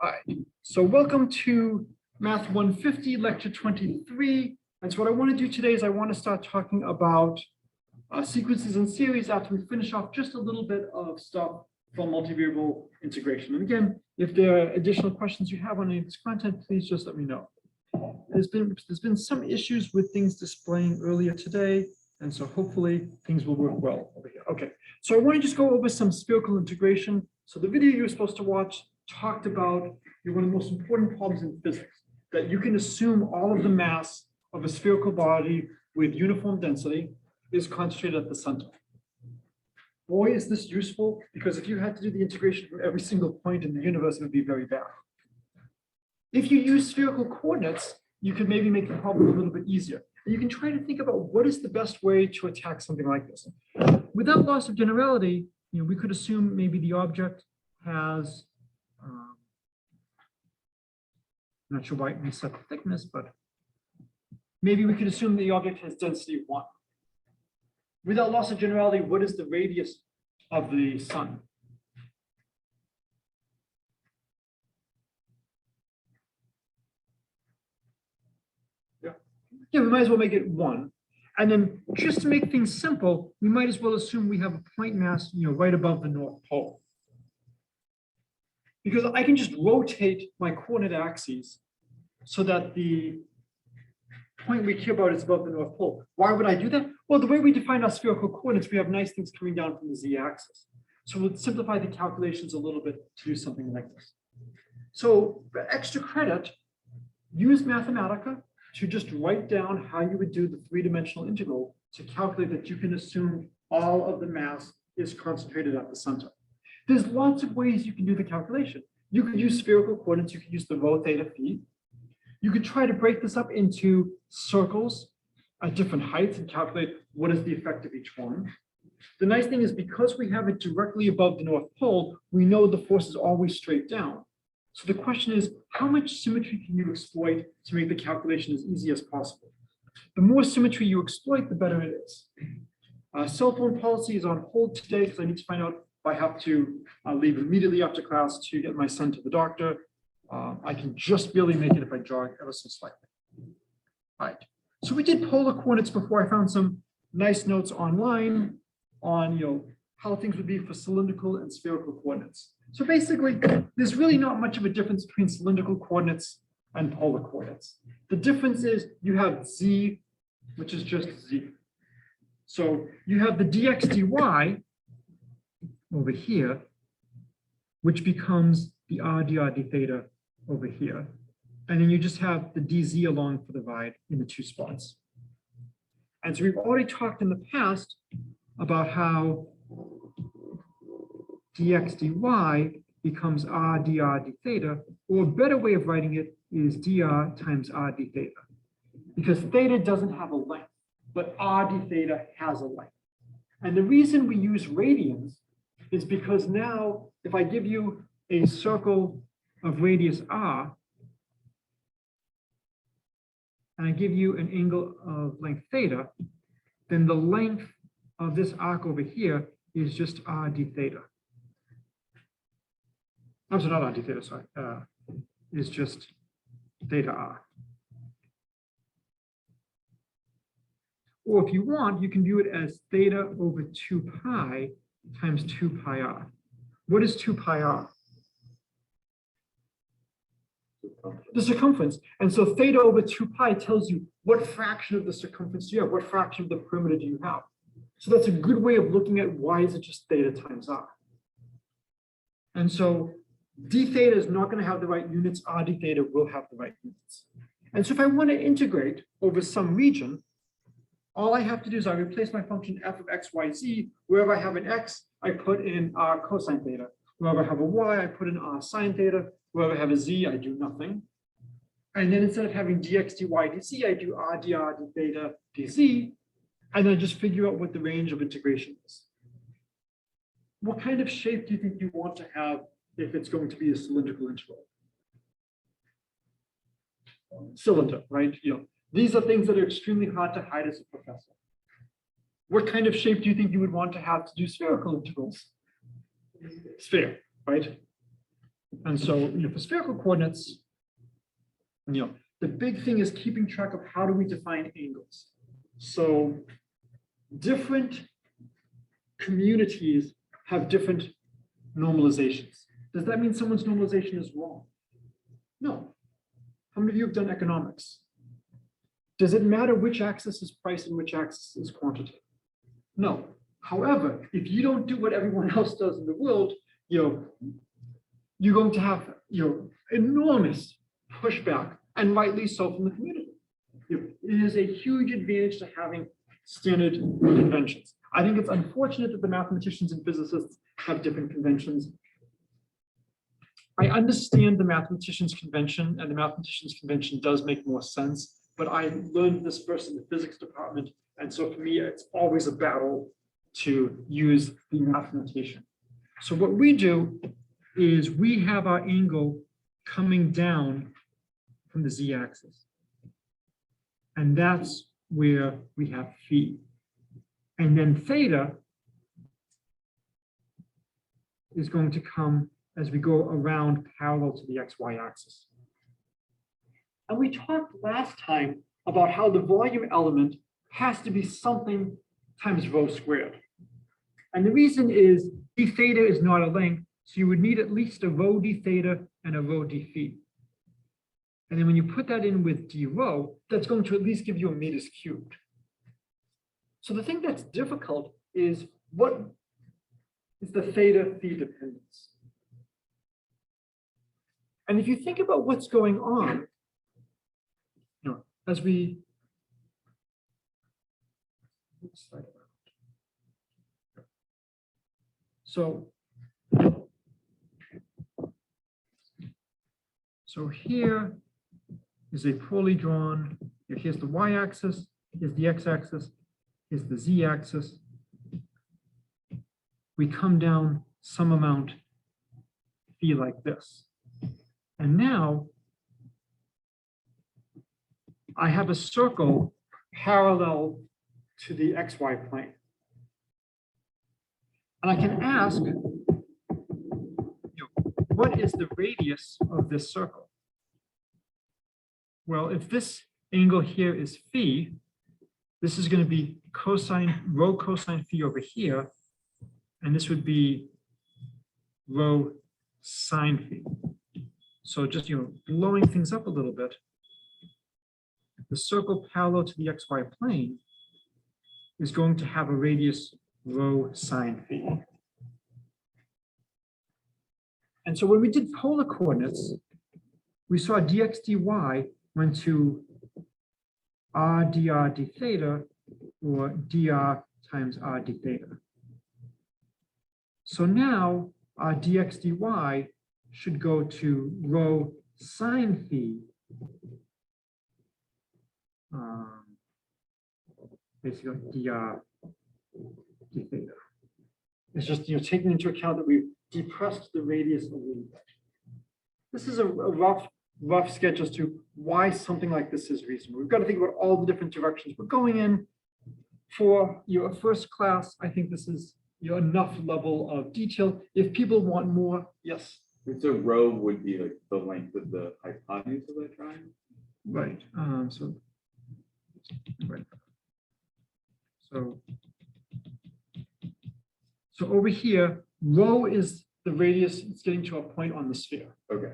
All right, so welcome to Math 150, lecture 23. And so what I want to do today is I want to start talking about sequences and series after we finish off just a little bit of stuff from multivariable integration. And again, if there are additional questions you have on any of this content, please just let me know. There's been some issues with things displaying earlier today, and so hopefully things will work well over here. Okay, so I want to just go over some spherical integration. So the video you were supposed to watch talked about one of the most important problems in physics, that you can assume all of the mass of a spherical body with uniform density is concentrated at the center. Boy, is this useful, because if you had to do the integration for every single point in the universe, it would be very bad. If you use spherical coordinates, you could maybe make the problem a little bit easier. And you can try to think about what is the best way to attack something like this. Without loss of generality, we could assume maybe the object has, I'm not sure why we set the thickness, but maybe we could assume the object has density 1. Without loss of generality, what is the radius of the sun? Yeah, we might as well make it 1. And then just to make things simple, we might as well assume we have a point mass, right above the North Pole. Because I can just rotate my coordinate axes so that the point we care about is above the North Pole. Why would I do that? Well, the way we define our spherical coordinates, we have nice things coming down from the z-axis. So we'll simplify the calculations a little bit to do something like this. So for extra credit, use Mathematica to just write down how you would do the 3-dimensional integral to calculate that you can assume all of the mass is concentrated at the center. There's lots of ways you can do the calculation. You could use spherical coordinates. You could use the rho theta phi. You could try to break this up into circles at different heights and calculate what is the effect of each one. The nice thing is, because we have it directly above the North Pole, we know the force is always straight down. So the question is, how much symmetry can you exploit to make the calculation as easy as possible? The more symmetry you exploit, the better it is. Cell phone policy is on hold today because I need to find out if I have to leave immediately after class to get my son to the doctor. I can just barely make it if I jog ever so slightly. All right. So we did polar coordinates before. I found some nice notes online on how things would be for cylindrical and spherical coordinates. So basically, there's really not much of a difference between cylindrical coordinates and polar coordinates. The difference is you have z, which is just z. So you have the dx dy over here, which becomes the r dr d theta over here. And then you just have the dz along for the ride in the 2 spots. And so we've already talked in the past about how dx dy becomes r dr d theta, or a better way of writing it is dr times r d theta, because theta doesn't have a length, but r d theta has a length. And the reason we use radians is because now, if I give you a circle of radius r, and I give you an angle of length theta, then the length of this arc over here is just r d theta. I'm sorry, not r d theta, sorry, is just theta r. Or if you want, you can view it as theta over 2 pi times 2 pi r. What is 2 pi r? The circumference. And so theta over 2 pi tells you what fraction of the circumference do you have, what fraction of the perimeter do you have. So that's a good way of looking at why is it just theta times r. And so d theta is not going to have the right units, r d theta will have the right units. And so if I want to integrate over some region, all I have to do is I replace my function f of x, y, z. Wherever I have an x, I put in r cosine theta. Wherever I have a y, I put in r sine theta. Wherever I have a z, I do nothing. And then instead of having dx, dy, dz, I do r dr d theta dz. And then I just figure out what the range of integration is. What kind of shape do you think you want to have if it's going to be a cylindrical integral? Cylinder, right? These are things that are extremely hard to hide as a professor. What kind of shape do you think you would want to have to do spherical integrals? Sphere, right? And so, for spherical coordinates, the big thing is keeping track of how do we define angles. So different communities have different normalizations. Does that mean someone's normalization is wrong? No. How many of you have done economics? Does it matter which axis is price and which axis is quantity? No. However, if you don't do what everyone else does in the world, you're going to have enormous pushback, and rightly so, from the community. It is a huge advantage to having standard conventions. I think it's unfortunate that the mathematicians and physicists have different conventions. I understand the mathematicians' convention, and the mathematicians' convention does make more sense, but I learned this first in the physics department, and so for me, it's always a battle to use the math notation. So what we do is we have our angle coming down from the z-axis. And that's where we have phi. And then theta is going to come as we go around parallel to the xy axis. And we talked last time about how the volume element has to be something times rho squared. And the reason is d theta is not a length, so you would need at least a rho d theta and a rho d phi. And then when you put that in with d rho, that's going to at least give you a meters cubed. So the thing that's difficult is what is the theta phi dependence? And if you think about what's going on, as we so here is a poorly drawn, here's the y-axis, here's the x-axis, here's the z-axis. We come down some amount phi like this. And now I have a circle parallel to the xy plane. And I can ask, what is the radius of this circle? Well, if this angle here is phi, this is going to be rho cosine phi over here, and this would be rho sine phi. So just blowing things up a little bit, the circle parallel to the xy plane is going to have a radius rho sine phi. And so when we did polar coordinates, we saw dx dy went to r dr d theta, or dr times r d theta. So now our dx dy should go to rho sine phi, basically dr d theta. It's just taking into account that we've depressed the radius a little bit. This is a rough sketch as to why something like this is reasonable. We've got to think about all the different directions we're going in. For a first class, I think this is enough level of detail. If people want more, yes. So rho would be like the length of the hypotenuse of that triangle? Right. So over here, rho is the radius it's getting to a point on the sphere. Okay.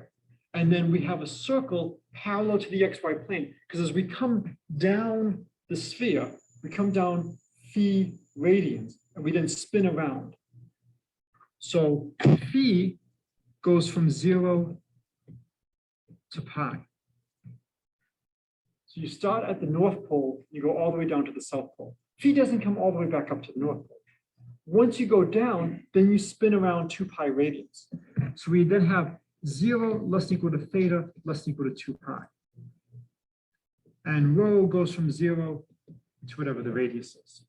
And then we have a circle parallel to the xy plane, because as we come down the sphere, we come down phi radians, and we then spin around. So phi goes from 0 to pi. So you start at the North Pole, you go all the way down to the South Pole. Phi doesn't come all the way back up to the North Pole. Once you go down, then you spin around 2 pi radians. So we then have 0 less than equal to theta less than equal to 2 pi. And rho goes from 0 to whatever the radius is.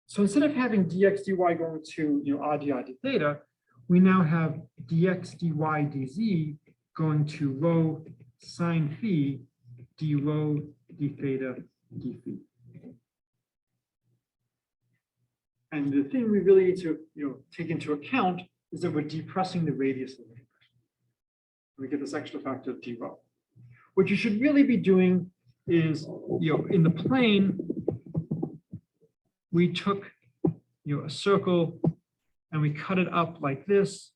So instead of having dx dy going to r dr d theta, we now have dx dy dz going to rho sine phi d rho d theta d phi. And the thing we really need to take into account is that we're depressing the radius a little bit. We get this extra factor of d rho. What you should really be doing is, in the plane, we took, a circle and we cut it up like this,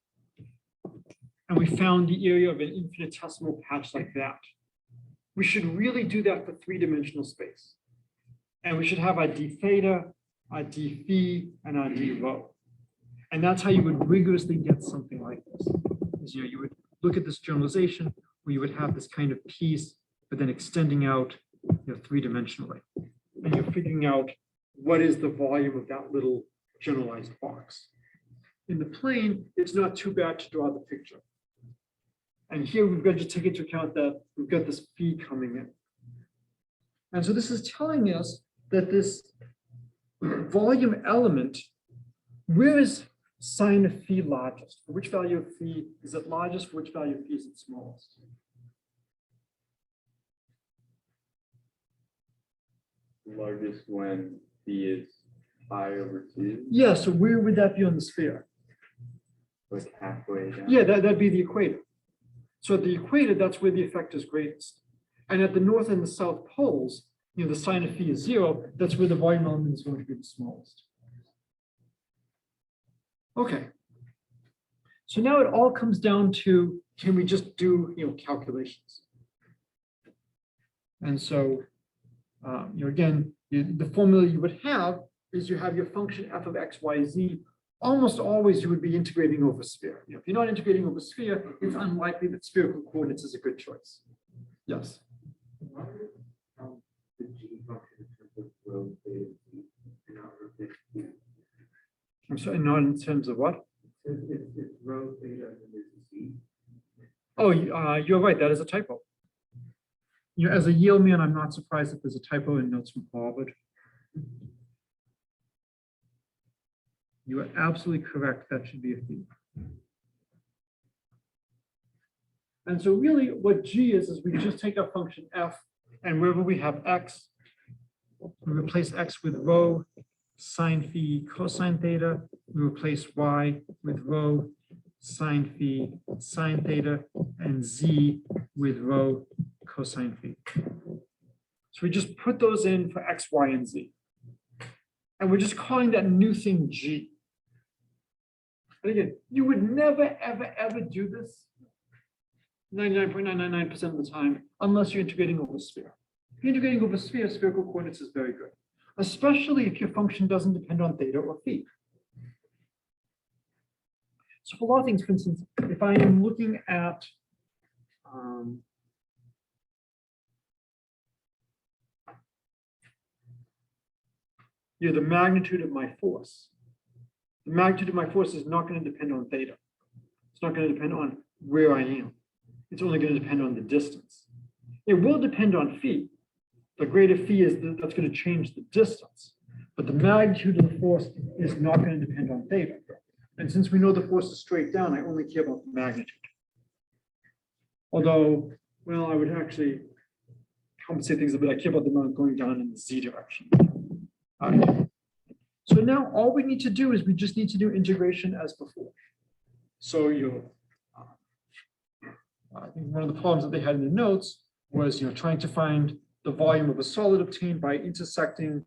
and we found the area of an infinitesimal patch like that. We should really do that for three-dimensional space. And we should have our d theta, our d phi, and our d rho. And that's how you would rigorously get something like this. Is, you would look at this generalization where you would have this kind of piece, but then extending out three-dimensionally. And you're figuring out what is the volume of that little generalized box. In the plane, it's not too bad to draw the picture. And here we've got to take into account that we've got this phi coming in. And so this is telling us that this volume element, where is sine of phi largest? For which value of phi is it largest? For which value of phi is it smallest? Largest when phi is pi over 2. Yeah, so where would that be on the sphere? Like halfway down. Yeah, that'd be the equator. So at the equator, that's where the effect is greatest. And at the north and the south poles, the sine of phi is 0. That's where the volume element is going to be the smallest. Okay. So now it all comes down to, can we just do calculations? And so, again, the formula you would have is you have your function f of x, y, z. Almost always you would be integrating over sphere. If you're not integrating over sphere, it's unlikely that spherical coordinates is a good choice. Yes. The g function in terms of rho, theta, z, and not rho, theta, z. I'm sorry, not in terms of what? It's rho, theta, and then there's a z. Oh, you're right. That is a typo. As a Yale man, I'm not surprised if there's a typo in notes from Harvard. You are absolutely correct. That should be a phi. And so really what g is we just take our function f, and wherever we have x, we replace x with rho sine phi cosine theta. We replace y with rho sine phi sine theta, and z with rho cosine phi. So we just put those in for x, y, and z. And we're just calling that new thing g. And again, you would never, ever, ever do this 99.999% of the time unless you're integrating over sphere. If you're integrating over sphere, spherical coordinates is very good, especially if your function doesn't depend on theta or phi. So for a lot of things, for instance, if I am looking at the magnitude of my force. The magnitude of my force is not going to depend on theta. It's not going to depend on where I am. It's only going to depend on the distance. It will depend on phi. The greater phi is that's going to change the distance. But the magnitude of the force is not going to depend on theta. And since we know the force is straight down, I only care about the magnitude. Although, well, I would actually compensate things a bit. I care about the amount going down in the z direction. All right. So now all we need to do is we just need to do integration as before. So I think one of the problems that they had in the notes was trying to find the volume of a solid obtained by intersecting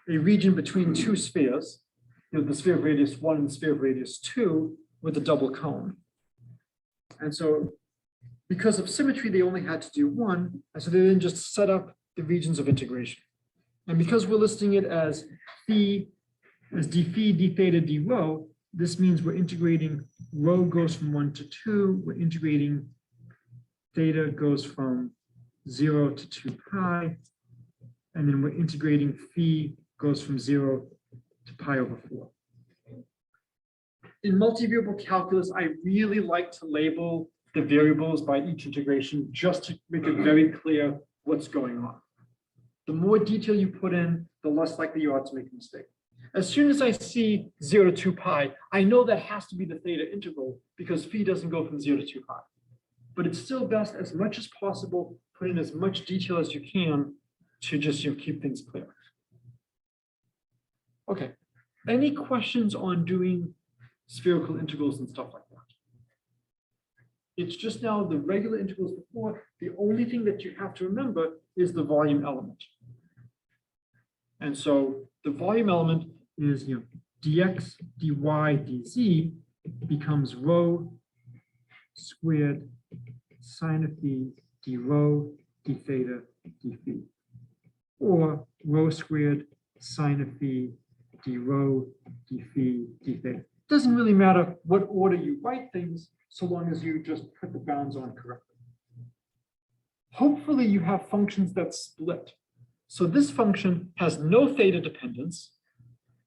a region between two spheres, the sphere of radius 1 and the sphere of radius 2 with a double cone. And so because of symmetry, they only had to do one, and so they then just set up the regions of integration. And because we're listing it as phi, as d phi, d theta, d rho, this means we're integrating rho goes from 1 to 2, we're integrating theta goes from 0 to 2 pi, and then we're integrating phi goes from 0 to pi over 4. In multivariable calculus, I really like to label the variables by each integration just to make it very clear what's going on. The more detail you put in, the less likely you are to make a mistake. As soon as I see 0 to 2 pi, I know that has to be the theta integral because phi doesn't go from 0 to 2 pi. But it's still best, as much as possible, put in as much detail as you can to just keep things clear. Okay, any questions on doing spherical integrals and stuff like that? It's just now the regular integrals before. The only thing that you have to remember is the volume element. And so the volume element is, dx, dy, dz becomes rho squared sine of phi d rho d theta d phi, or rho squared sine of phi d rho d phi d theta. Doesn't really matter what order you write things, so long as you just put the bounds on correctly. Hopefully you have functions that split. So this function has no theta dependence,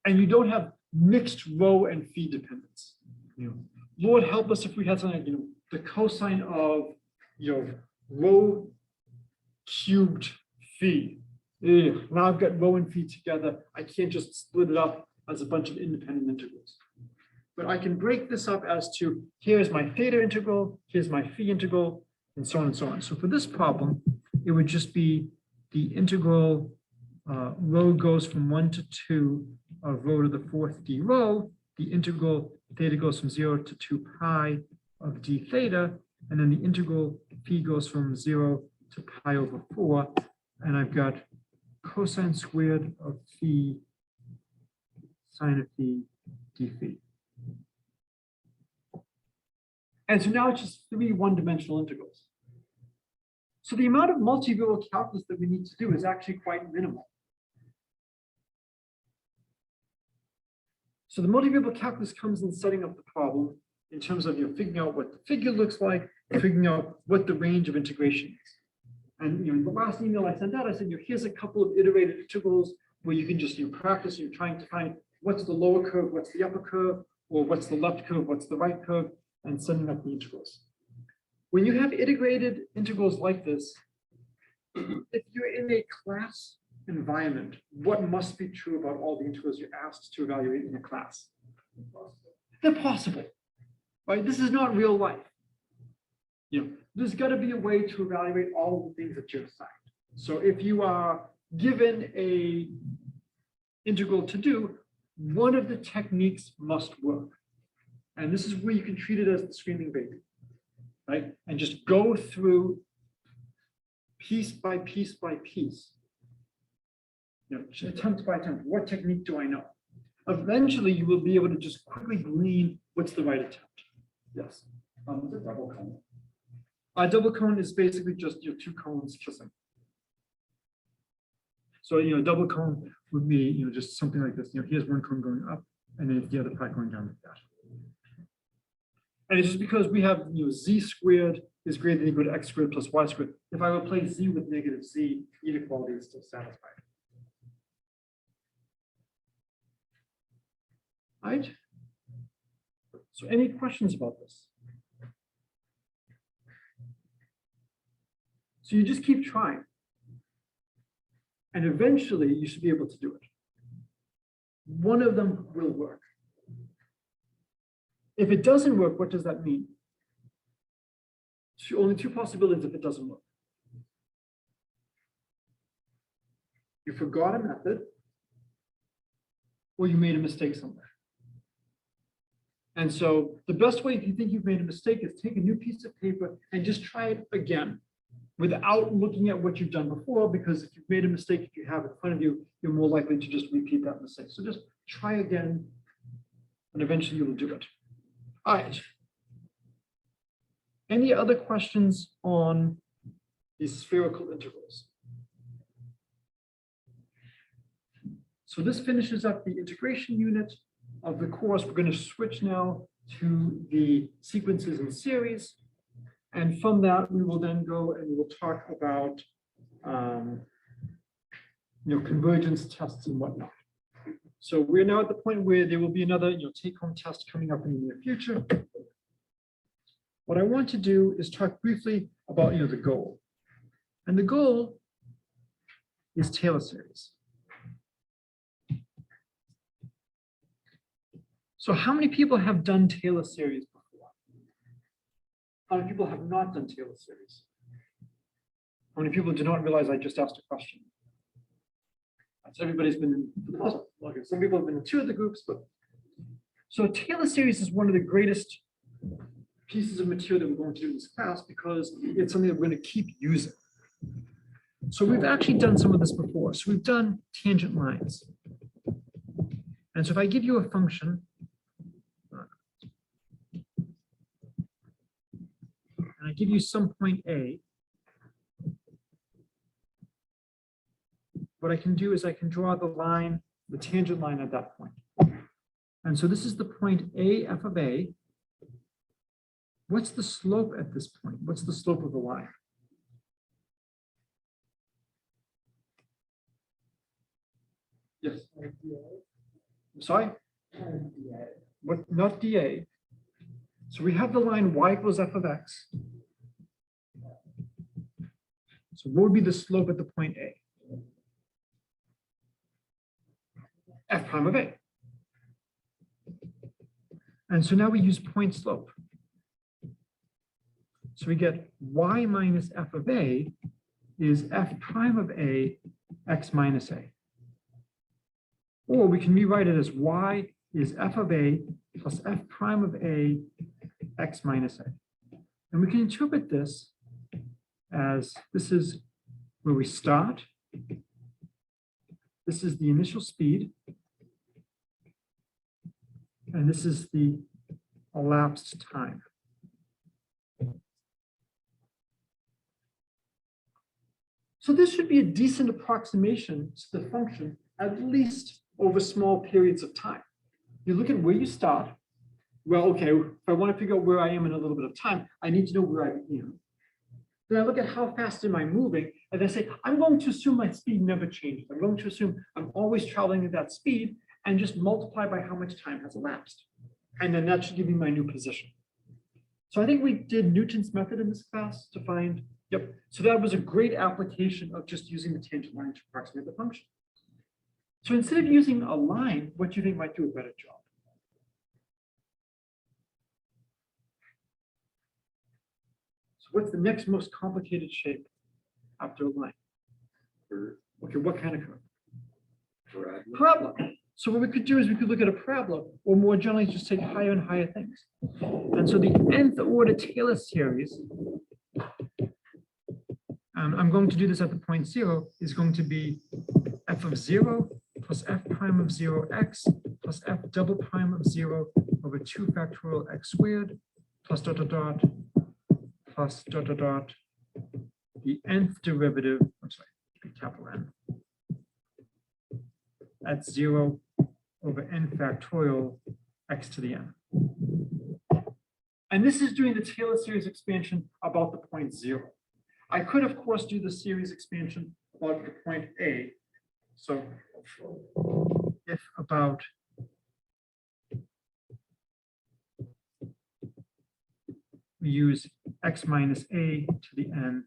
and you don't have mixed rho and phi dependence. Lord help us if we had something like, the cosine of, rho cubed phi. Now I've got rho and phi together. I can't just split it up as a bunch of independent integrals. But I can break this up as to, here's my theta integral, here's my phi integral, and so on and so on. So for this problem, it would just be the integral rho goes from 1 to 2 of rho to the 4th d rho. The integral theta goes from 0 to 2 pi of d theta. And then the integral phi goes from 0 to pi over 4. And I've got cosine squared of phi sine of phi d phi. And so now it's just 3 one-dimensional integrals. So the amount of multivariable calculus that we need to do is actually quite minimal. So the multivariable calculus comes in setting up the problem in terms of figuring out what the figure looks like, figuring out what the range of integration is. And in the last email I sent out, I said, here's a couple of iterated integrals where you can just practice. You're trying to find what's the lower curve, what's the upper curve, or what's the left curve, what's the right curve, and setting up the integrals. When you have integrated integrals like this, if you're in a class environment, what must be true about all the integrals you're asked to evaluate in a class? They're possible, right? This is not real life. There's got to be a way to evaluate all the things that you're assigned. So if you are given a integral to do, one of the techniques must work. And this is where you can treat it as the screaming baby, right? And just go through piece by piece by piece. Attempt by attempt, what technique do I know? Eventually, you will be able to just quickly glean what's the right attempt. Yes. The double cone. A double cone is basically just 2 cones kissing. So double cone would be just something like this. Here's one cone going up, and then the other part going down like that. And it's just because we have z squared is greater than or equal to x squared plus y squared. If I replace z with negative z, inequality is still satisfied. Right? So any questions about this? So you just keep trying. And eventually you should be able to do it. One of them will work. If it doesn't work, what does that mean? Only 2 possibilities if it doesn't work. You forgot a method, or you made a mistake somewhere. And so the best way, if you think you've made a mistake, is take a new piece of paper and just try it again without looking at what you've done before, because if you've made a mistake, if you have it in front of you, you're more likely to just repeat that mistake. So just try again, and eventually you will do it. All right. Any other questions on these spherical integrals? So this finishes up the integration unit of the course. We're going to switch now to the sequences and series. And from that, we will then go and we will talk about convergence tests and whatnot. So we're now at the point where there will be another take-home test coming up in the near future. What I want to do is talk briefly about the goal. And the goal is TaylorSeries. So how many people have done TaylorSeries before? How many people have not done TaylorSeries? How many people do not realize I just asked a question? So everybody's been in, okay, some people have been in 2 of the groups, but so TaylorSeries is one of the greatest pieces of material that we're going to do in this class because it's something that we're going to keep using. So we've actually done some of this before. So we've done tangent lines. And so if I give you a function, and I give you some point A, what I can do is I can draw the line, the tangent line at that point. And so this is the point A, f of A. What's the slope at this point? What's the slope of the line? Yes. I'm sorry? What, not dA. So we have the line y equals f of x. So what would be the slope at the point A? F prime of A. And so now we use point slope. So we get y minus f of A is f prime of A x minus A. Or we can rewrite it as y is f of A plus f prime of A x minus A. And we can interpret this as this is where we start. This is the initial speed. And this is the elapsed time. So this should be a decent approximation to the function, at least over small periods of time. You look at where you start. Well, okay, if I want to figure out where I am in a little bit of time, I need to know where I am. Then I look at how fast am I moving, and I say, I'm going to assume my speed never changes. I'm going to assume I'm always traveling at that speed and just multiply by how much time has elapsed. And then that should give me my new position. So I think we did Newton's method in this class to find, yep. So that was a great application of just using the tangent line to approximate the function. So instead of using a line, what do you think might do a better job? So what's the next most complicated shape after a line? Okay, what kind of curve? Parabola. So what we could do is we could look at a parabola, or more generally just take higher and higher things. And so the nth order Taylor series, I'm going to do this at the point 0, is going to be f of 0 plus f prime of 0x plus f double prime of 0 over 2 factorial x squared plus dot dot dot plus dot dot dot the nth derivative, I'm sorry, capital N, at 0 over n factorial x to the n. And this is doing the Taylor series expansion about the point 0. I could, of course, do the series expansion about the point A. So if about we use x minus a to the n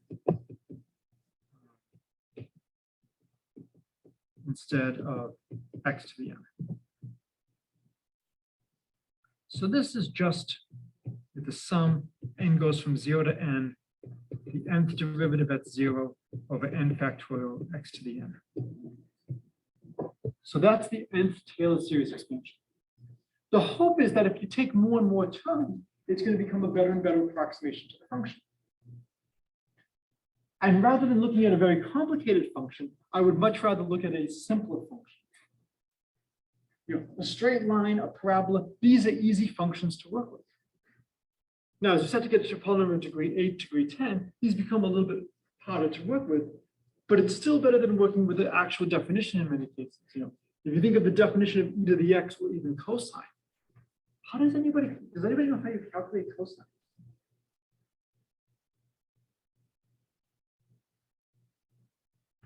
instead of x to the n. So this is just the sum, n goes from 0 to n, the nth derivative at 0 over n factorial x to the n. So that's the nth Taylor series expansion. The hope is that if you take more and more terms, it's going to become a better and better approximation to the function. And rather than looking at a very complicated function, I would much rather look at a simpler function. You know, a straight line, a parabola, these are easy functions to work with. Now, as you start to get to polynomial degree 8, degree 10, these become a little bit harder to work with, but it's still better than working with the actual definition in many cases. You know, if you think of the definition of e to the x or even cosine, does anybody know how you calculate cosine?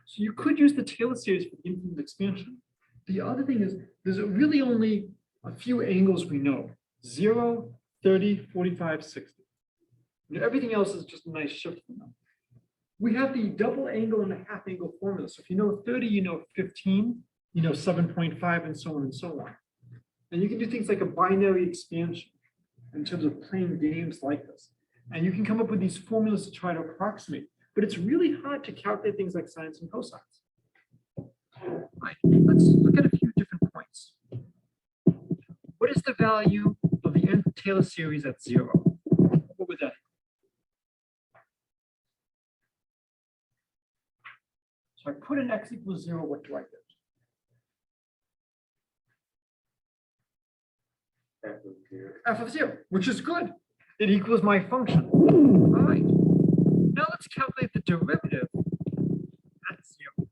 So you could use the Taylor series for the infinite expansion. The other thing is there's really only a few angles we know: 0, 30, 45, 60. You know, everything else is just a nice shift from them. We have the double angle and a half angle formula. So if you know 30, you know 15, you know 7.5, and so on and so on. And you can do things like a binary expansion in terms of playing games like this. And you can come up with these formulas to try to approximate. But it's really hard to calculate things like sines and cosines. Right, let's look at a few different points. What is the value of the nth Taylor series at 0? So I put in x equals 0, what do I get? F of 0. F of 0, which is good. It equals my function. All right. Now let's calculate the derivative at 0.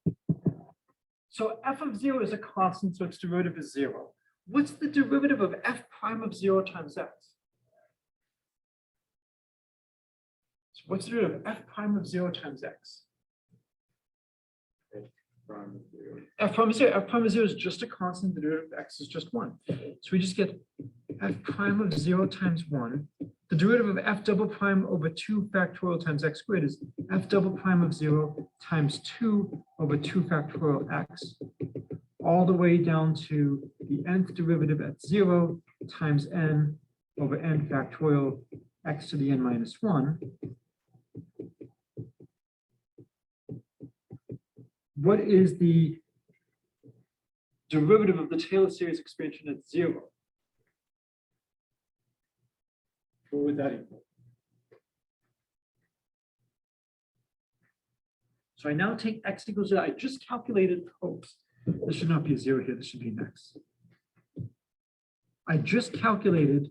So f of 0 is a constant, so its derivative is 0. What's the derivative of f prime of 0 times x? So what's the derivative of f prime of 0 times x? Prime of 0. F prime of 0. F prime of 0 is just a constant. The derivative of x is just 1. So we just get f prime of 0 times 1. The derivative of f double prime over 2 factorial times x squared is f double prime of 0 times 2 over 2 factorial x, all the way down to the nth derivative at 0 times n over n factorial x to the n minus 1. What is the derivative of the Taylor series expansion at 0? What would that equal? So I now take x equals 0. I just calculated, oops, this should not be a 0 here, this should be an x. I just calculated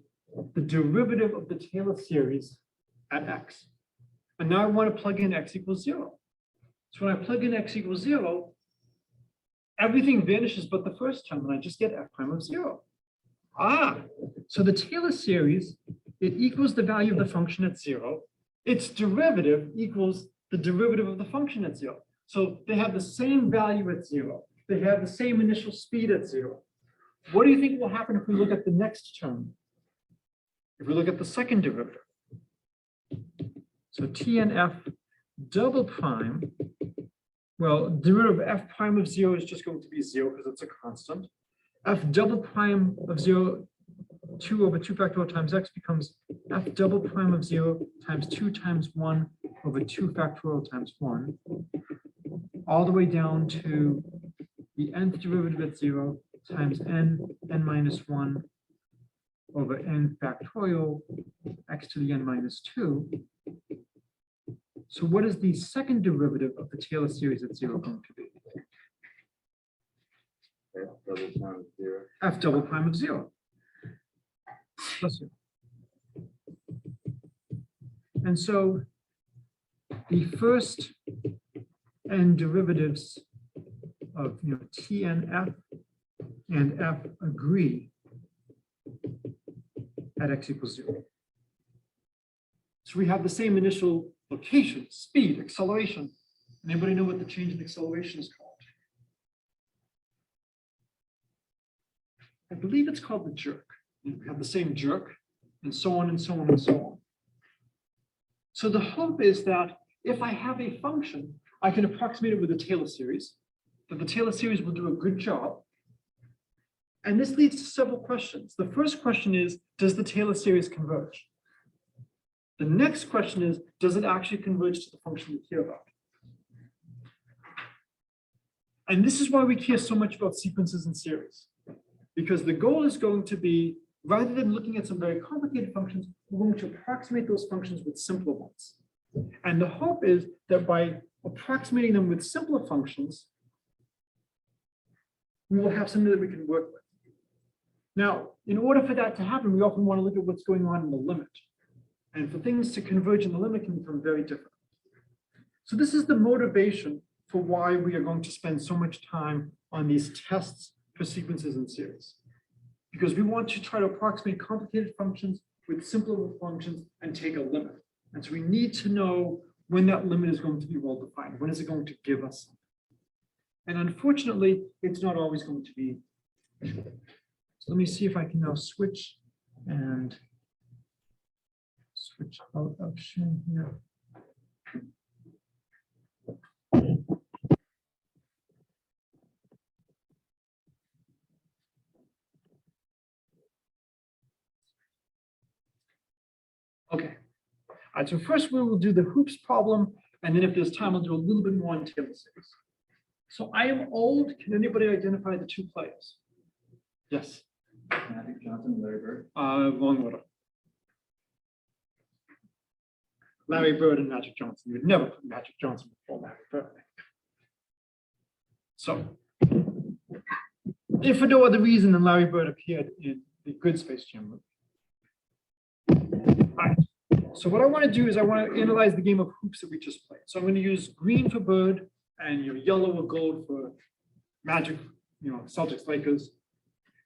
the derivative of the Taylor series at x. And now I want to plug in x equals 0. So when I plug in x equals 0, everything vanishes but the first term, and I just get f prime of 0. So the Taylor series, it equals the value of the function at 0. Its derivative equals the derivative of the function at 0. So they have the same value at 0. They have the same initial speed at 0. What do you think will happen if we look at the next term? If we look at the second derivative. So TNF double prime, well, derivative of f prime of 0 is just going to be 0 because it's a constant. F double prime of 0, 2 over 2 factorial times x becomes f double prime of 0 times 2 times 1 over 2 factorial times 1, all the way down to the nth derivative at 0 times n minus 1 over n factorial x to the n minus 2. So what is the second derivative of the Taylor series at 0 going to be? F double prime of 0. F double prime of 0. Plus 0. And so the first n derivatives of T and F and F agree at x equals 0. So we have the same initial location, speed, acceleration. Anybody know what the change in acceleration is called? I believe it's called the jerk. We have the same jerk, and so on and so on and so on. So the hope is that if I have a function, I can approximate it with the Taylor series, that the Taylor series will do a good job. And this leads to several questions. The first question is, does the Taylor series converge? The next question is, does it actually converge to the function we care about? And this is why we care so much about sequences and series. Because the goal is going to be, rather than looking at some very complicated functions, we're going to approximate those functions with simpler ones. And the hope is that by approximating them with simpler functions, we will have something that we can work with. Now, in order for that to happen, we often want to look at what's going on in the limit. And for things to converge in the limit can become very difficult. So this is the motivation for why we are going to spend so much time on these tests for sequences and series. Because we want to try to approximate complicated functions with simpler functions and take a limit. And so we need to know when that limit is going to be well defined. When is it going to give us something? And unfortunately, it's not always going to be. So let me see if I can now switch and switch out of sharing here. Okay. All right, so first we will do the hoops problem, and then if there's time, I'll do a little bit more on Taylor series. So I am old. Can anybody identify the two players? Yes. Magic Johnson, Larry Bird. Wrong order. Larry Bird and Magic Johnson. You would never put Magic Johnson before Larry Bird. So if for no other reason than Larry Bird appeared in the Good Space Jam movie. All right. So what I want to do is I want to analyze the game of hoops that we just played. So I'm going to use green for Bird and yellow or gold for Magic, Celtics, Lakers.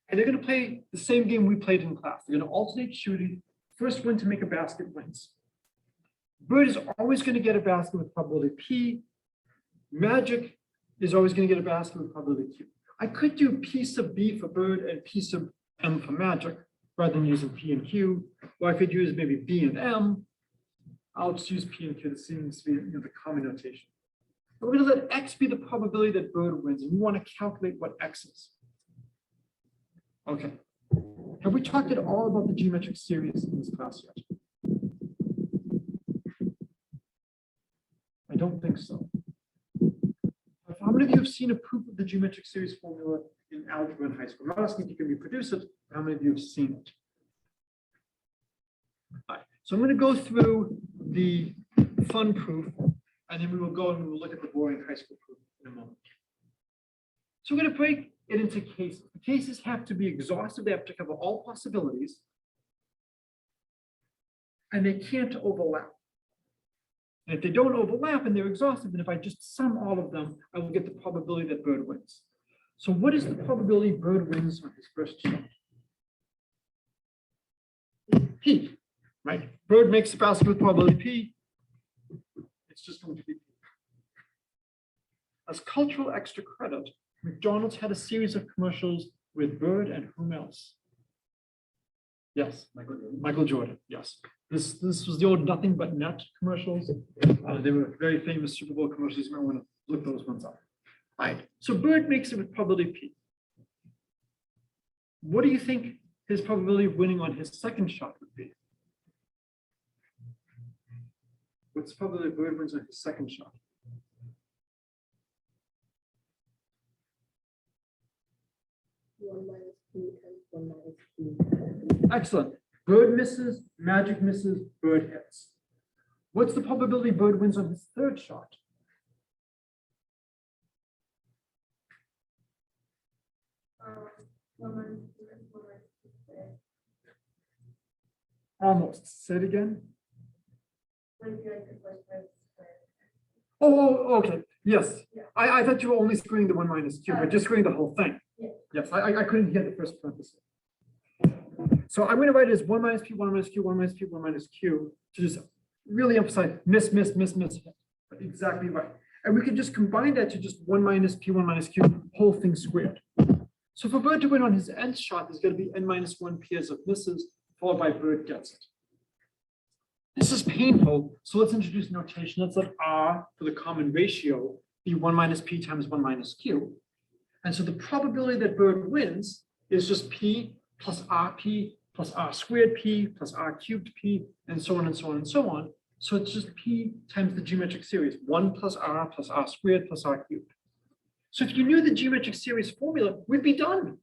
And they're going to play the same game we played in class. They're going to alternate shooting. First one to make a basket wins. Bird is always going to get a basket with probability P. Magic is always going to get a basket with probability Q. I could do P sub B for Bird and P sub M for Magic rather than using P and Q. Or I could use maybe B and M. I'll just use P and Q. This seems to be the common notation. But we're going to let X be the probability that Bird wins. And we want to calculate what X is. Okay. Have we talked at all about the geometric series in this class yet? I don't think so. How many of you have seen a proof of the geometric series formula in algebra in high school? I'm not asking if you can reproduce it, but how many of you have seen it? All right. So I'm going to go through the fun proof, and then we will go and we will look at the boring high school proof in a moment. So we're going to break it into cases. The cases have to be exhaustive. They have to cover all possibilities, and they can't overlap. And if they don't overlap and they're exhaustive, then if I just sum all of them, I will get the probability that Bird wins. So what is the probability Bird wins on his first shot? P, right? Bird makes the basket with probability P. It's just going to be P. As cultural extra credit, McDonald's had a series of commercials with Bird and whom else? Yes, Michael Jordan. Yes, this was the old nothing but net commercials. They were very famous Super Bowl commercials. You might want to look those ones up. All right. So Bird makes it with probability P. What do you think his probability of winning on his second shot would be? What's the probability Bird wins on his second shot? Excellent. Bird misses, Magic misses, Bird hits. What's the probability Bird wins on his third shot? Almost. Say it again. Oh, okay. Yes. I thought you were only screening the 1 minus Q, but just screening the whole thing. Yes, I couldn't hear the first parenthesis. So I'm going to write it as 1 minus P, 1 minus Q, 1 minus P, 1 minus Q to just really emphasize miss, miss, miss, miss. Exactly right. And we can just combine that to just 1 minus P, 1 minus Q, whole thing squared. So for Bird to win on his nth shot, there's going to be n minus 1 pairs of misses, followed by Bird gets it. This is painful, so let's introduce notation. Let's let R for the common ratio be 1 minus P times 1 minus Q. And so the probability that Bird wins is just P plus RP plus R squared P plus R cubed P, and so on and so on and so on. So it's just P times the geometric series, 1 plus R squared plus R cubed. So if you knew the geometric series formula, we'd be done.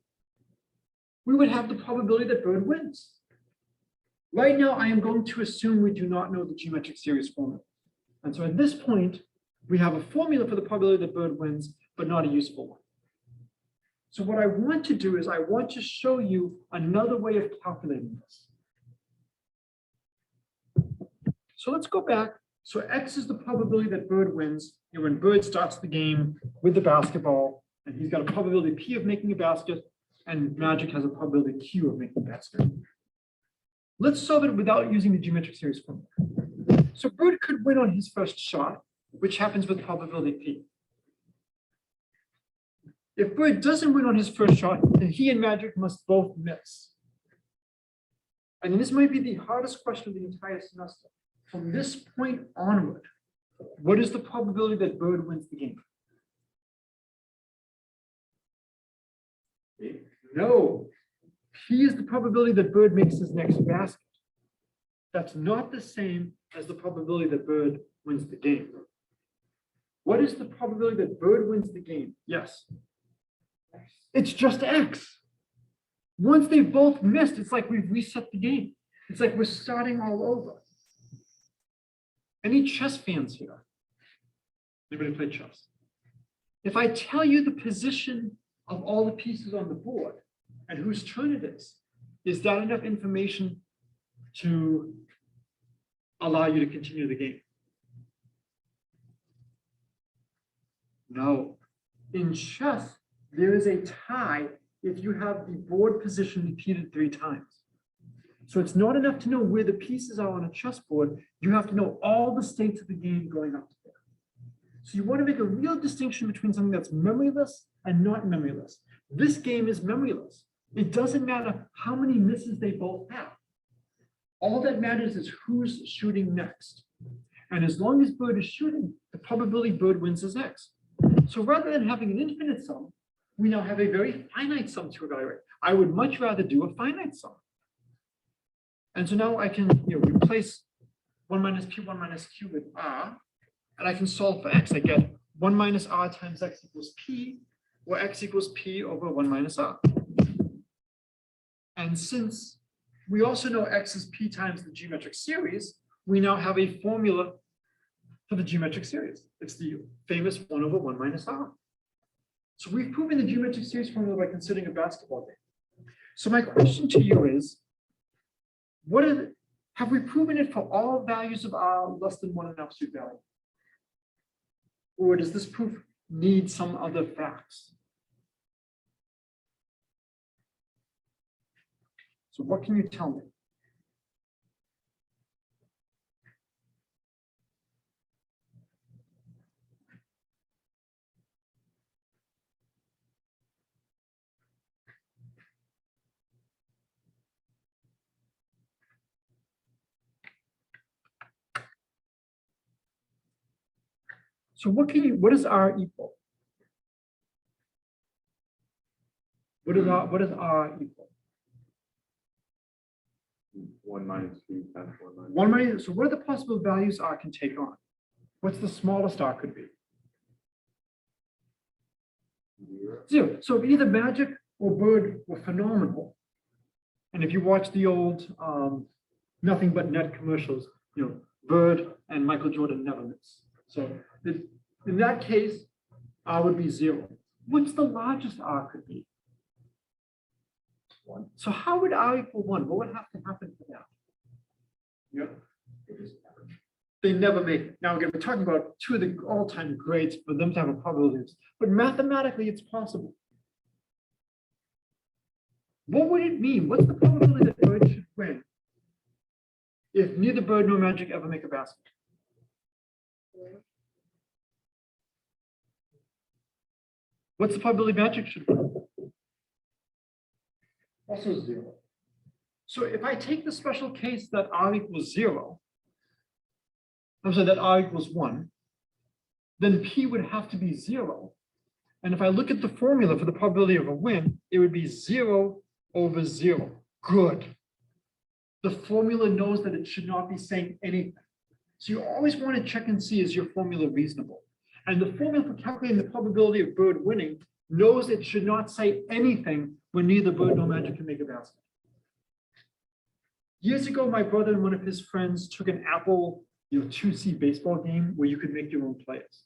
We would have the probability that Bird wins. Right now, I am going to assume we do not know the geometric series formula. And so at this point, we have a formula for the probability that Bird wins, but not a useful one. So what I want to do is I want to show you another way of calculating this. So let's go back. So X is the probability that Bird wins when Bird starts the game with the basketball, and he's got a probability P of making a basket, and Magic has a probability Q of making a basket. Let's solve it without using the geometric series formula. So Bird could win on his first shot, which happens with probability P. If Bird doesn't win on his first shot, then he and Magic must both miss. And this might be the hardest question of the entire semester. From this point onward, what is the probability that Bird wins the game? No. P is the probability that Bird makes his next basket. That's not the same as the probability that Bird wins the game. What is the probability that Bird wins the game? Yes. It's just X. Once they've both missed, it's like we've reset the game. It's like we're starting all over. Any chess fans here? Anybody play chess? If I tell you the position of all the pieces on the board and whose turn it is that enough information to allow you to continue the game? No. In chess, there is a tie if you have the board position repeated 3 times. So it's not enough to know where the pieces are on a chessboard. You have to know all the states of the game going up to there. So you want to make a real distinction between something that's memoryless and not memoryless. This game is memoryless. It doesn't matter how many misses they both have. All that matters is who's shooting next. And as long as Bird is shooting, the probability Bird wins is X. So rather than having an infinite sum, we now have a very finite sum to evaluate. I would much rather do a finite sum. And so now I can replace 1 minus P, 1 minus Q with R, and I can solve for X. I get 1 minus R times X equals P, or X equals P over 1 minus R. And since we also know X is P times the geometric series, we now have a formula for the geometric series. It's the famous 1 over 1 minus R. So we've proven the geometric series formula by considering a basketball game. So my question to you is, have we proven it for all values of R less than 1 in absolute value? Or does this proof need some other facts? So what can you tell me? So what does R equal? What does R equal? 1 minus 3 times 1 minus. 1 minus, so what are the possible values R can take on? What's the smallest R could be? 0. So if either Magic or Bird were phenomenal, and if you watch the old Nothing But Net commercials, Bird and Michael Jordan never miss. So in that case, R would be 0. What's the largest R could be? 1. So how would R equal 1? What would have to happen for that? They never make it. Now, again, we're talking about 2 of the all-time greats for them to have a probability, but mathematically, it's possible. What would it mean? What's the probability that Bird should win if neither Bird nor Magic ever make a basket? What's the probability Magic should win? Also 0. So if I take the special case that R equals 0, I'm sorry, that R equals 1, then P would have to be 0. And if I look at the formula for the probability of a win, it would be 0 over 0. Good. The formula knows that it should not be saying anything. So you always want to check and see, is your formula reasonable? And the formula for calculating the probability of Bird winning knows it should not say anything when neither Bird nor Magic can make a basket. Years ago, my brother and one of his friends took an Apple 2C baseball game where you could make your own players.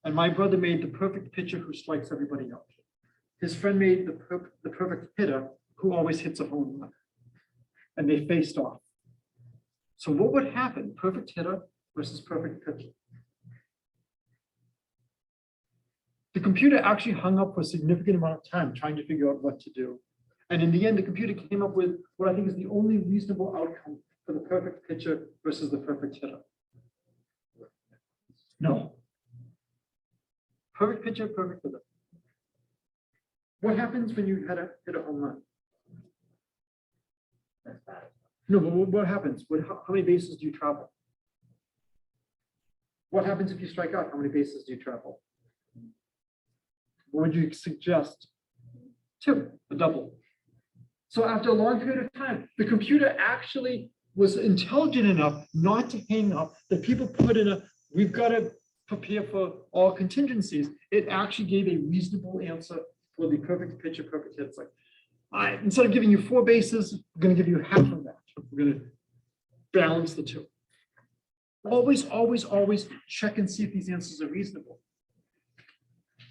And my brother made the perfect pitcher who strikes everybody out. His friend made the perfect hitter who always hits a home run. And they faced off. So what would happen? Perfect hitter versus perfect pitcher. The computer actually hung up for a significant amount of time trying to figure out what to do. And in the end, the computer came up with what I think is the only reasonable outcome for the perfect pitcher versus the perfect hitter. No. Perfect pitcher, perfect hitter. What happens when you hit a home run? That's bad. No, but what happens? How many bases do you travel? What happens if you strike out? How many bases do you travel? What would you suggest? 2, a double. So after a long period of time, the computer actually was intelligent enough not to hang up. The people put in we've got to prepare for all contingencies. It actually gave a reasonable answer for the perfect pitcher, perfect hit. It's like, instead of giving you 4 bases, I'm going to give you half of that. We're going to balance the 2. Always, always, always check and see if these answers are reasonable.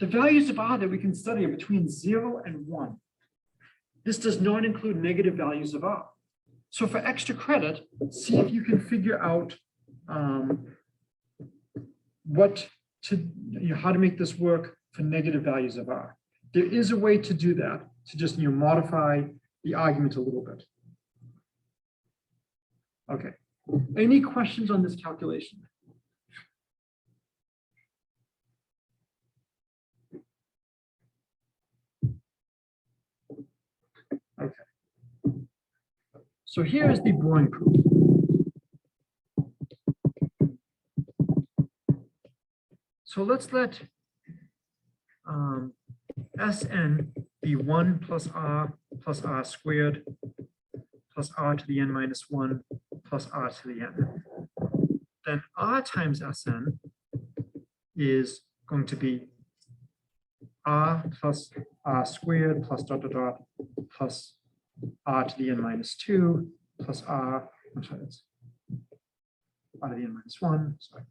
The values of R that we can study are between 0 and 1. This does not include negative values of R. So for extra credit, see if you can figure out how to make this work for negative values of R. There is a way to do that, to just modify the argument a little bit. Okay. Any questions on this calculation? Okay. So here is the boring proof. So let's let Sn be 1 plus r squared plus r to the n minus 1 plus r to the n. Then r times Sn is going to be r plus r squared plus dot dot dot plus r to the n minus 2 plus r, I'm sorry, it's r to the n minus 1, sorry,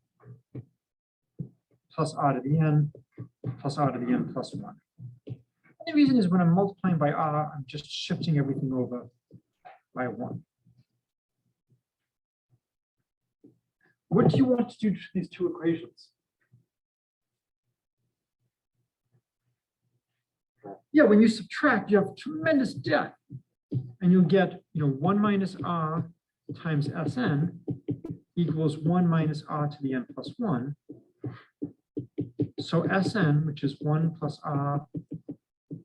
plus r to the n plus r to the n plus 1. And the reason is when I'm multiplying by r, I'm just shifting everything over by 1. What do you want to do to these two equations? Yeah, when you subtract, you have tremendous depth. And you'll get 1 minus r times Sn equals 1 minus r to the n plus 1. So Sn, which is 1 plus r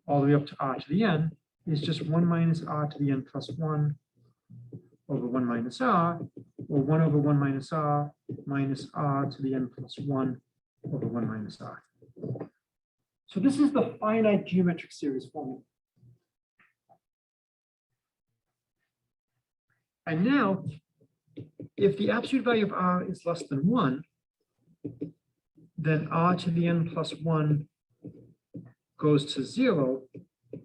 all the way up to r to the n, is just 1 minus r to the n plus 1 over 1 minus r, or 1 over 1 minus r to the n plus 1 over 1 minus r. So this is the finite geometric series formula. And now, if the absolute value of r is less than 1, then r to the n plus 1 goes to 0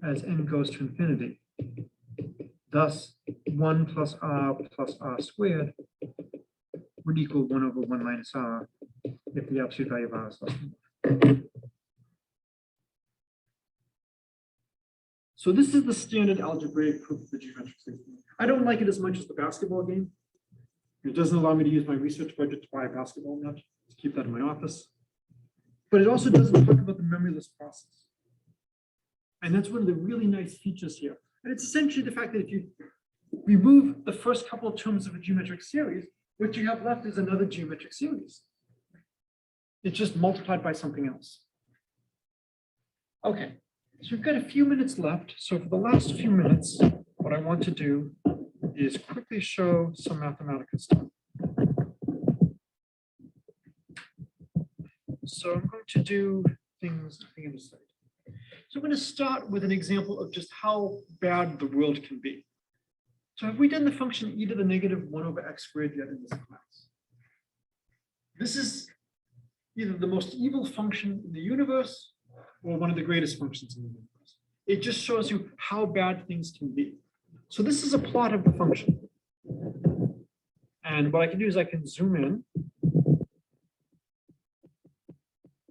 as n goes to infinity. Thus, 1 plus r squared would equal 1 over 1 minus r if the absolute value of r is less than 1. So this is the standard algebraic proof of the geometric series. I don't like it as much as the basketball game. It doesn't allow me to use my research budget to buy a basketball net, to keep that in my office. But it also doesn't talk about the memoryless process. And that's one of the really nice features here. And it's essentially the fact that if you remove the first couple of terms of a geometric series, what you have left is another geometric series. It's just multiplied by something else. Okay, so we've got a few minutes left. So for the last few minutes, what I want to do is quickly show some mathematical stuff. So I'm going to do things, I think, on the side. So I'm going to start with an example of just how bad the world can be. So have we done the function e to the negative 1 over x squared yet in this class? This is either the most evil function in the universe or one of the greatest functions in the universe. It just shows you how bad things can be. So this is a plot of the function. And what I can do is I can zoom in.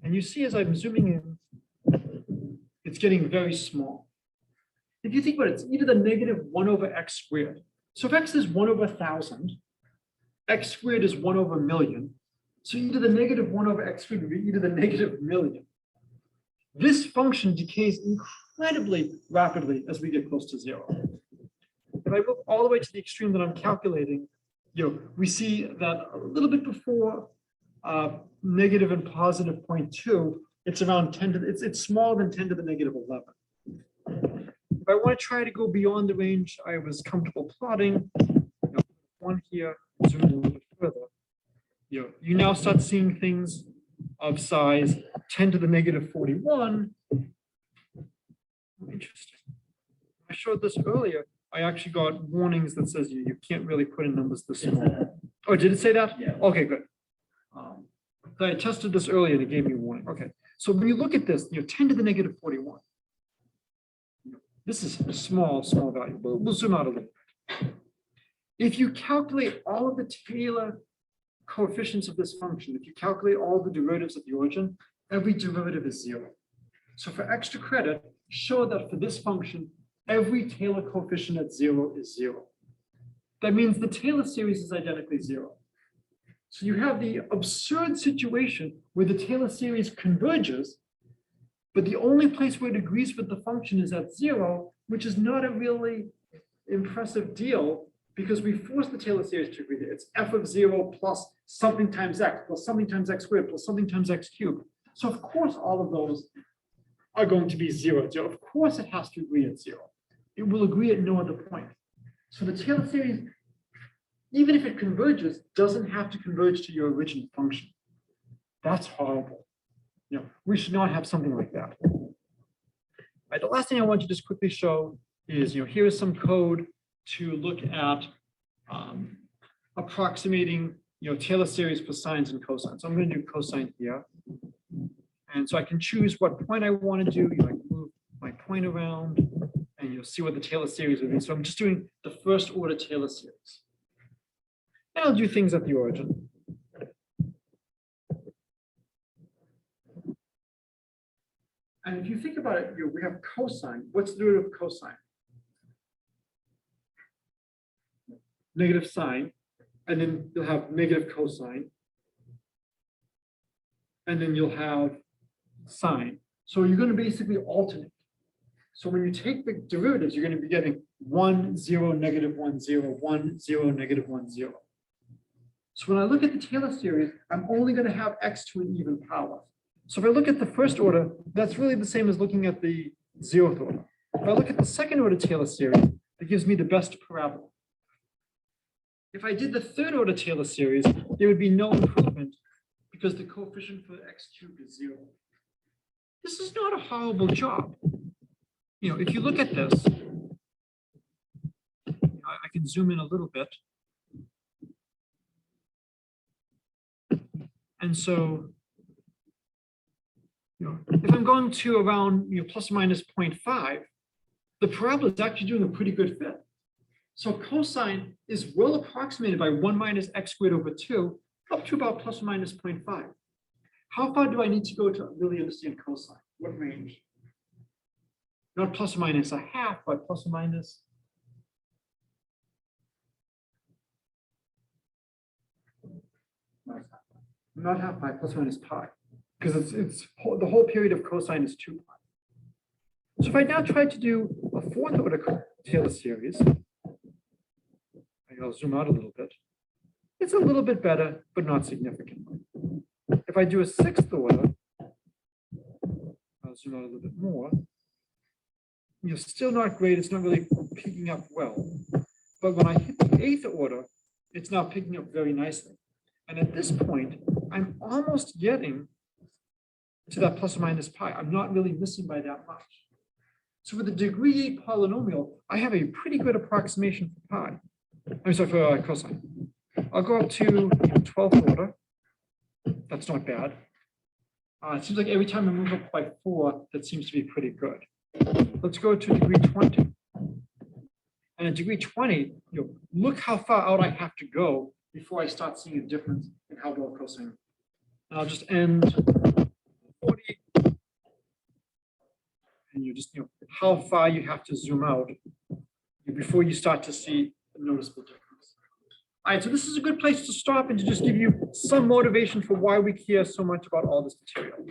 And you see as I'm zooming in, it's getting very small. If you think about it, it's e to the negative 1 over x squared. So if x is 1 over 1,000, x squared is 1 over a million. So e to the negative 1 over x squared would be e to the negative million. This function decays incredibly rapidly as we get close to 0. If I move all the way to the extreme that I'm calculating, we see that a little bit before negative and positive 0.2, it's around 10 to, it's smaller than 10 to the negative 11. If I want to try to go beyond the range I was comfortable plotting, one here, zoom a little bit further, you now start seeing things of size 10 to the negative 41. Interesting. I showed this earlier. I actually got warnings that says you can't really put in numbers this small. Oh, did it say that? Yeah. Okay, good. So I tested this earlier and it gave me a warning. Okay. So when you look at this, 10 to the negative 41. This is a small value. We'll zoom out a little bit. If you calculate all of the Taylor coefficients of this function, if you calculate all the derivatives at the origin, every derivative is 0. So for extra credit, show that for this function, every Taylor coefficient at 0 is 0. That means the Taylor series is identically 0. So you have the absurd situation where the Taylor series converges, but the only place where it agrees with the function is at 0, which is not a really impressive deal because we force the Taylor series to agree. It's f of 0 plus something times x plus something times x squared plus something times x cubed. So of course, all of those are going to be 0 at 0. Of course, it has to agree at 0. It will agree at no other point. So the Taylor series, even if it converges, doesn't have to converge to your original function. That's horrible. We should not have something like that. All right, the last thing I want to just quickly show is, here is some code to look at approximating, Taylor series for sines and cosines. So I'm going to do cosine here. And so I can choose what point I want to do. I can move my point around, and you'll see what the Taylor series would be. So I'm just doing the first order Taylor series. And I'll do things at the origin. And if you think about it, we have cosine. What's the root of cosine? Negative sine. And then you'll have negative cosine. And then you'll have sine. So you're going to basically alternate. So when you take the derivatives, you're going to be getting 1, 0, negative 1, 0, 1, 0, negative 1, 0. So when I look at the Taylor series, I'm only going to have x to an even power. So if I look at the first order, that's really the same as looking at the 0th order. If I look at the second order Taylor series, it gives me the best parabola. If I did the third order Taylor series, there would be no improvement because the coefficient for x cubed is 0. This is not a horrible job. If you look at this, I can zoom in a little bit. And so, if I'm going to around plus or minus 0.5, the parabola is actually doing a pretty good fit. So cosine is well approximated by 1 minus x squared over 2 up to about plus or minus 0.5. How far do I need to go to really understand cosine? What range? Not plus or minus a half, but plus or minus. Not half pi, plus or minus pi. Because the whole period of cosine is 2 pi. So if I now try to do a fourth order Taylor series, I'll zoom out a little bit. It's a little bit better, but not significantly. If I do a sixth order, I'll zoom out a little bit more. Still not great. It's not really picking up well. But when I hit the eighth order, it's now picking up very nicely. And at this point, I'm almost getting to that plus or minus pi. I'm not really missing by that much. So with a degree 8 polynomial, I have a pretty good approximation for pi. I'm sorry, for cosine. I'll go up to 12th order. That's not bad. It seems like every time I move up by 4, that seems to be pretty good. Let's go to degree 20. And at degree 20, look how far out I have to go before I start seeing a difference in how well cosine. And I'll just end 40. And how far you have to zoom out before you start to see a noticeable difference. All right, so this is a good place to stop and to just give you some motivation for why we care so much about all this material.